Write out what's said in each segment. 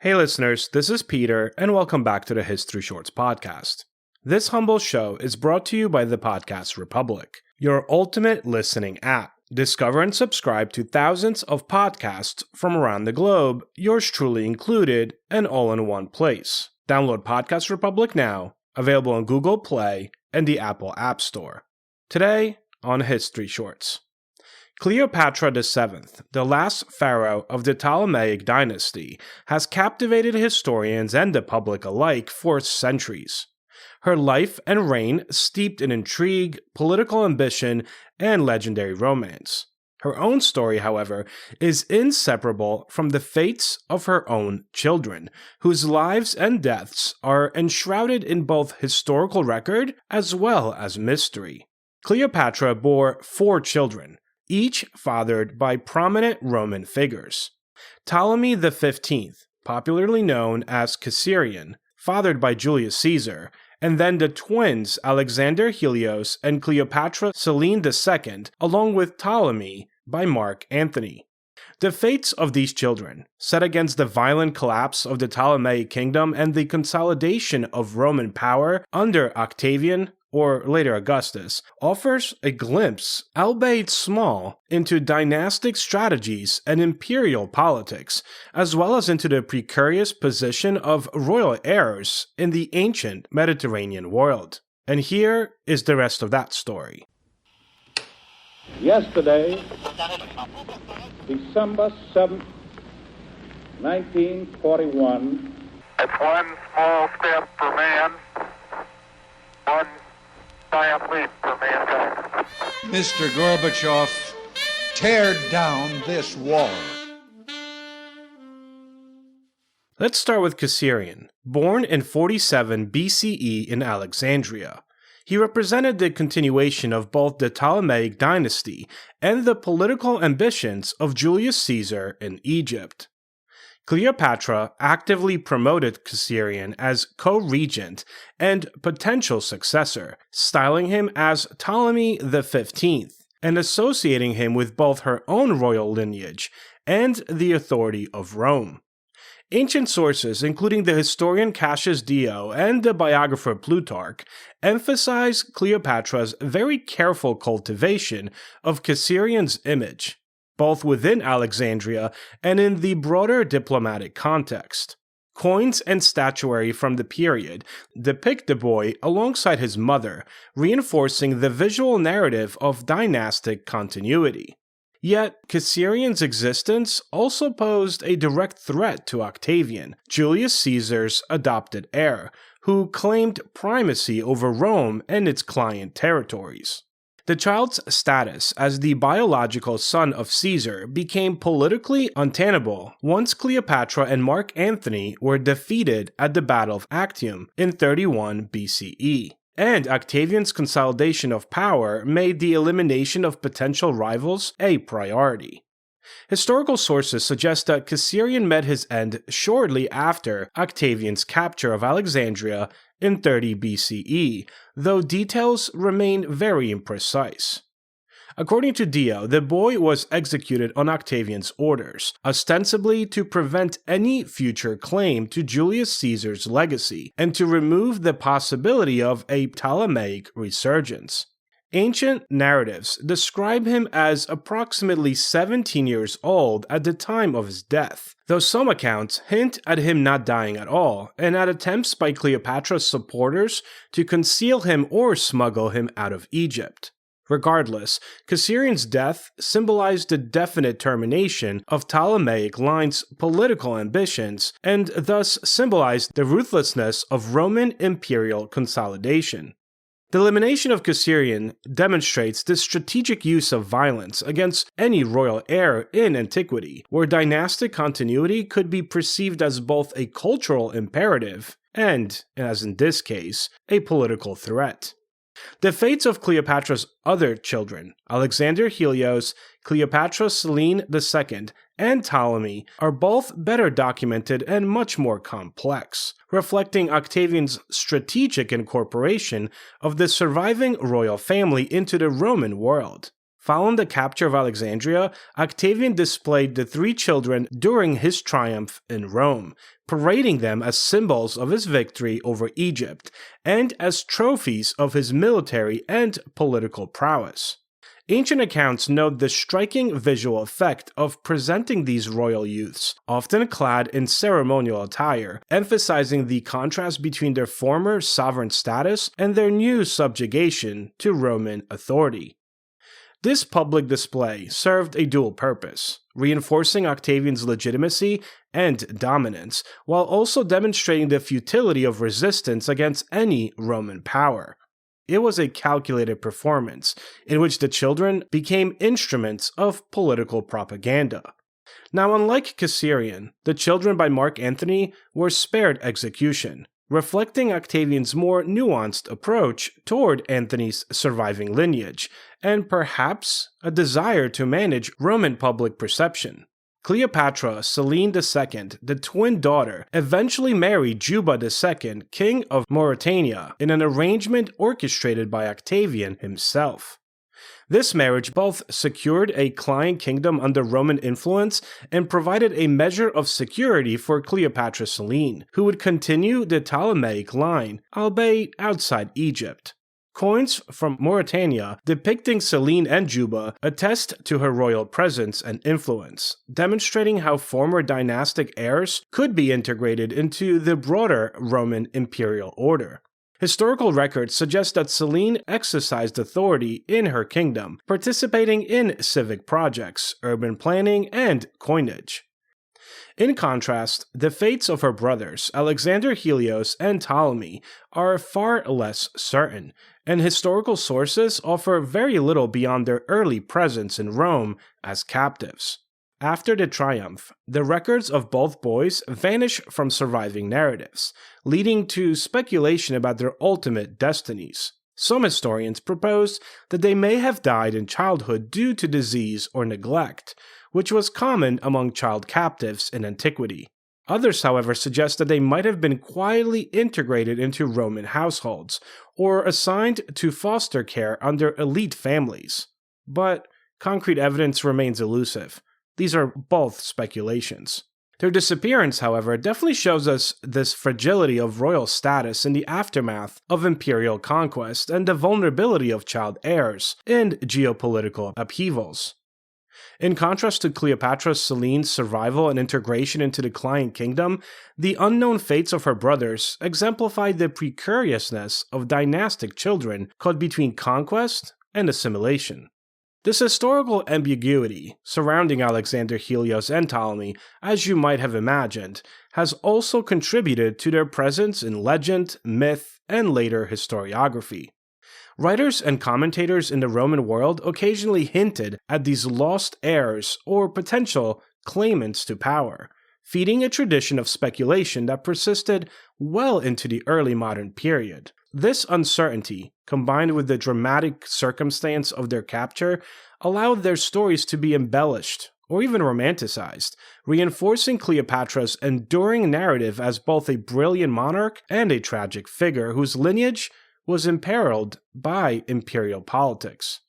Hey listeners, this is Peter, and welcome back to the History Shorts podcast. This humble show is brought to you by the Podcast Republic, your ultimate listening app. Discover and subscribe to thousands of podcasts from around the globe, yours truly included, and all in one place. Download Podcast Republic now, available on Google Play and the Apple App Store. Today on History Shorts. Cleopatra VII, the last pharaoh of the Ptolemaic dynasty, has captivated historians and the public alike for centuries. Her life and reign steeped in intrigue, political ambition, and legendary romance. Her own story, however, is inseparable from the fates of her own children, whose lives and deaths are enshrouded in both historical record as well as mystery. Cleopatra bore 4 children, each fathered by prominent Roman figures. Ptolemy XV, popularly known as Caesarion, fathered by Julius Caesar, and then the twins Alexander Helios and Cleopatra Selene II, along with Ptolemy, by Mark Antony. The fates of these children, set against the violent collapse of the Ptolemaic kingdom and the consolidation of Roman power under Octavian, or later Augustus, offers a glimpse, albeit small, into dynastic strategies and imperial politics, as well as into the precarious position of royal heirs in the ancient Mediterranean world. And here is the rest of that story. Yesterday, December 7th, 1941. It's one small step for man, one giant leap for mankind. Mr. Gorbachev, tear down this wall. Let's start with Caesarion, born in 47 BCE in Alexandria. He represented the continuation of both the Ptolemaic dynasty and the political ambitions of Julius Caesar in Egypt. Cleopatra actively promoted Caesarion as co-regent and potential successor, styling him as Ptolemy XV and associating him with both her own royal lineage and the authority of Rome. Ancient sources, including the historian Cassius Dio and the biographer Plutarch, emphasize Cleopatra's very careful cultivation of Caesarion's image, both within Alexandria and in the broader diplomatic context. Coins and statuary from the period depict the boy alongside his mother, reinforcing the visual narrative of dynastic continuity. Yet, Caesarion's existence also posed a direct threat to Octavian, Julius Caesar's adopted heir, who claimed primacy over Rome and its client territories. The child's status as the biological son of Caesar became politically untenable once Cleopatra and Mark Antony were defeated at the Battle of Actium in 31 BCE. And Octavian's consolidation of power made the elimination of potential rivals a priority. Historical sources suggest that Caesarion met his end shortly after Octavian's capture of Alexandria in 30 BCE, though details remain very imprecise. According to Dio, the boy was executed on Octavian's orders, ostensibly to prevent any future claim to Julius Caesar's legacy and to remove the possibility of a Ptolemaic resurgence. Ancient narratives describe him as approximately 17 years old at the time of his death, though some accounts hint at him not dying at all, and at attempts by Cleopatra's supporters to conceal him or smuggle him out of Egypt. Regardless, Caesarion's death symbolized the definite termination of Ptolemaic line's political ambitions and thus symbolized the ruthlessness of Roman imperial consolidation. The elimination of Caesarion demonstrates the strategic use of violence against any royal heir in antiquity, where dynastic continuity could be perceived as both a cultural imperative and, as in this case, a political threat. The fates of Cleopatra's other children, Alexander Helios, Cleopatra Selene II, and Ptolemy, are both better documented and much more complex, reflecting Octavian's strategic incorporation of the surviving royal family into the Roman world. Following the capture of Alexandria, Octavian displayed the 3 children during his triumph in Rome, parading them as symbols of his victory over Egypt and as trophies of his military and political prowess. Ancient accounts note the striking visual effect of presenting these royal youths, often clad in ceremonial attire, emphasizing the contrast between their former sovereign status and their new subjugation to Roman authority. This public display served a dual purpose, reinforcing Octavian's legitimacy and dominance, while also demonstrating the futility of resistance against any Roman power. It was a calculated performance, in which the children became instruments of political propaganda. Now, unlike Caesarion, the children by Mark Antony were spared execution, reflecting Octavian's more nuanced approach toward Antony's surviving lineage, and perhaps a desire to manage Roman public perception. Cleopatra Selene II, the twin daughter, eventually married Juba II, king of Mauritania, in an arrangement orchestrated by Octavian himself. This marriage both secured a client kingdom under Roman influence and provided a measure of security for Cleopatra Selene, who would continue the Ptolemaic line, albeit outside Egypt. Coins from Mauritania depicting Selene and Juba attest to her royal presence and influence, demonstrating how former dynastic heirs could be integrated into the broader Roman imperial order. Historical records suggest that Selene exercised authority in her kingdom, participating in civic projects, urban planning, and coinage. In contrast, the fates of her brothers, Alexander, Helios, and Ptolemy, are far less certain, and historical sources offer very little beyond their early presence in Rome as captives. After the triumph, the records of both boys vanish from surviving narratives, leading to speculation about their ultimate destinies. Some historians propose that they may have died in childhood due to disease or neglect, which was common among child captives in antiquity. Others, however, suggest that they might have been quietly integrated into Roman households, or assigned to foster care under elite families. But concrete evidence remains elusive. These are both speculations. Their disappearance, however, definitely shows us this fragility of royal status in the aftermath of imperial conquest and the vulnerability of child heirs in geopolitical upheavals. In contrast to Cleopatra Selene's survival and integration into the client kingdom, the unknown fates of her brothers exemplify the precariousness of dynastic children caught between conquest and assimilation. This historical ambiguity surrounding Alexander, Helios, and Ptolemy, as you might have imagined, has also contributed to their presence in legend, myth, and later historiography. Writers and commentators in the Roman world occasionally hinted at these lost heirs or potential claimants to power, feeding a tradition of speculation that persisted well into the early modern period. This uncertainty, combined with the dramatic circumstance of their capture, allowed their stories to be embellished or even romanticized, reinforcing Cleopatra's enduring narrative as both a brilliant monarch and a tragic figure whose lineage was imperiled by imperial politics.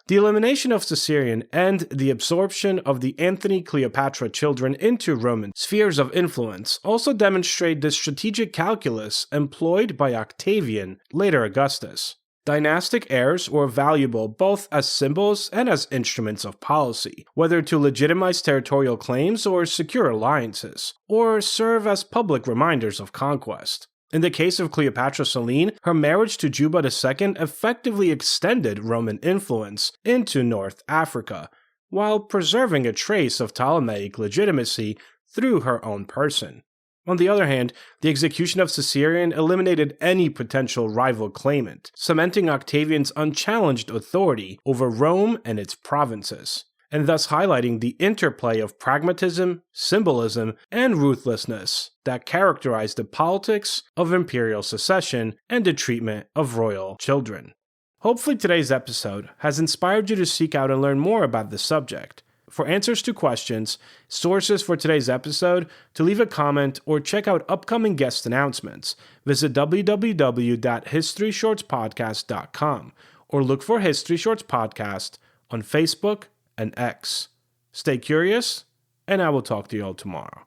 The elimination of Caesarion and the absorption of the Antony-Cleopatra children into Roman spheres of influence also demonstrate the strategic calculus employed by Octavian, later Augustus. Dynastic heirs were valuable both as symbols and as instruments of policy, whether to legitimize territorial claims or secure alliances, or serve as public reminders of conquest. In the case of Cleopatra Selene, her marriage to Juba II effectively extended Roman influence into North Africa, while preserving a trace of Ptolemaic legitimacy through her own person. On the other hand, the execution of Caesarion eliminated any potential rival claimant, cementing Octavian's unchallenged authority over Rome and its provinces, and thus highlighting the interplay of pragmatism, symbolism, and ruthlessness that characterized the politics of imperial succession and the treatment of royal children. Hopefully today's episode has inspired you to seek out and learn more about this subject. For answers to questions, sources for today's episode, to leave a comment, or check out upcoming guest announcements, visit www.historyshortspodcast.com or look for History Shorts Podcast on Facebook and X. Stay curious, and I will talk to you all tomorrow.